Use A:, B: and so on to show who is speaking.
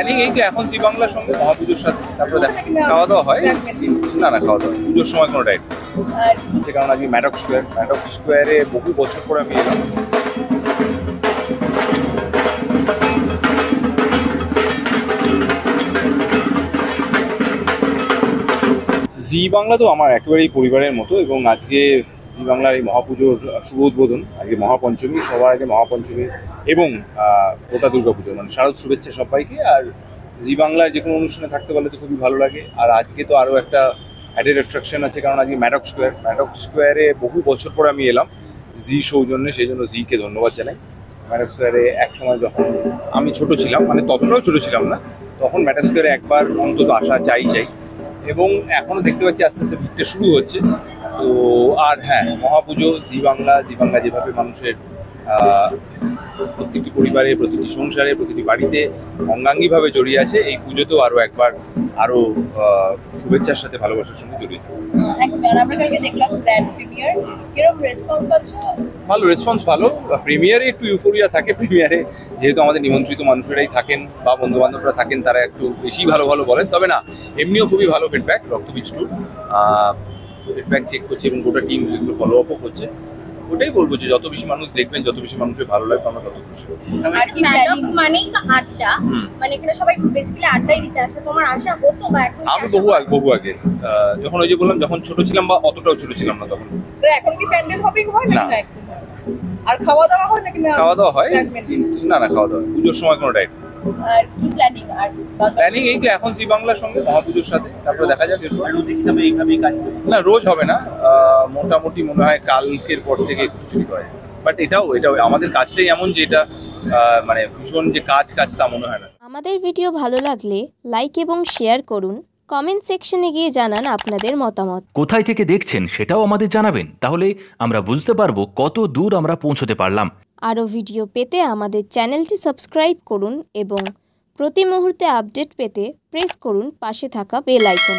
A: Planning এই তো এখন জি বাংলার সঙ্গে মহাপুজোর সাথে তারপরে খাওয়া দাওয়া হয়। না খাওয়া দাওয়া পুজোর সময় কোনো ডায়েট হচ্ছে, কারণ আজকে ম্যাডক স্কোয়ারে বহু বছর পরে আমি এলাম। জি বাংলা তো আমার একেবারেই পরিবারের মতো, এবং আজকে জি বাংলার এই মহাপুজোর শুভ উদ্বোধন, আজকে মহাপঞ্চমী, সবার আগে মহাপঞ্চমী এবং গোটা দুর্গাপুজো, মানে শারদ শুভেচ্ছা সবাইকে। আর জি বাংলার যে কোনো অনুষ্ঠানে থাকতে পারলে তো খুবই ভালো লাগে। আর আজকে তো আরও একটা অ্যাডেড অ্যাট্রাকশন আছে, কারণ আজকে ম্যাডক স্কোয়ারে বহু বছর পরে আমি এলাম জি সৌজন্যে, সেই জন্য জিকে ধন্যবাদ জানাই। ম্যাডক স্কোয়ারে এক সময় যখন আমি ছোট ছিলাম, মানে ততটাও ছোট ছিলাম না, তখন ম্যাডক স্কোয়ারে একবার অন্তত আসা চাই। এবং এখনো দেখতে পাচ্ছি আস্তে আস্তে ভিড়টা শুরু হচ্ছে। তো আর হ্যাঁ, মহাপুজো জি বাংলা যেভাবে মানুষের প্রত্যেকটি পরিবারে, প্রতিটি সংসারে, প্রতিটি বাড়িতে অঙ্গাঙ্গিভাবে জড়িয়ে আছে, এই পুজোতেও আরো একবার আরো শুভেচ্ছার সাথে ভালোবাসার সঙ্গে জড়িয়ে থাকে। ভালো রেসপন্স, ভালো। প্রিমিয়ারে একটু ইউফোরিয়া থাকে, প্রিমিয়ারে যেহেতু আমাদের নিমন্ত্রিত মানুষেরাই থাকেন বা বন্ধু বান্ধবরা থাকেন, তারা একটু বেশি ভালো বলেন। তবে না, এমনিও খুবই ভালো ফিডব্যাক। রক্তবীজ ট্যুর ফিডব্যাক চেক করছে এবং গোটা টিম সেগুলো ফলো আপও করছে। ওটাই বলবো যে যত বেশি মানুষ দেখবেন, যত বেশি মানুষের ভালো লাগবে, আমরা তত খুশি হব।
B: আর কি ম্যাডক্স মানেই তো আড্ডা, মানে এখানে সবাই বেসিক্যালি আড্ডাই দিতে আসে। তোমার আশা হতো বা এখন?
A: আমি বহু আগে যখন ওই যে বললাম, যখন ছোট ছিলাম বা অতটাও ছোট ছিলাম না তখন।
B: এখন কি প্যান্ডেল হপিং হয়
A: না?
B: আর খাওয়া দাওয়া হয় নাকি? না,
A: খাওয়া দাওয়া হয়, কিন্তু না খাওয়া দাওয়া পুজোর সময় কোনো ডায়েট।
B: আর কি প্ল্যানিং? আর
A: প্ল্যানিং এই তো এখন জি বাংলার সঙ্গে মহাপুজোর সাথে, তারপরে দেখা যাক। না, রোজ হবে না, মোটামুটি মনে হয় কালকের পর থেকে একটু শুরু হয়। বাট এটাও আমাদের কাজটাই এমন যে এটা মানে ভীষণ যে কাজ তা মনে হয় না।
C: আমাদের ভিডিও ভালো লাগলে লাইক এবং শেয়ার করুন। কমেন্ট সেকশনে গিয়ে জানান আপনাদের মতামত।
D: কোথায় থেকে দেখছেন সেটাও আমাদের জানাবেন, তাহলে আমরা বুঝতে পারবো কত দূর আমরা পৌঁছতে পারলাম।
C: আরও ভিডিও পেতে আমাদের চ্যানেলটি সাবস্ক্রাইব করুন এবং প্রতি মুহূর্তে আপডেট পেতে প্রেস করুন পাশে থাকা বেল আইকন।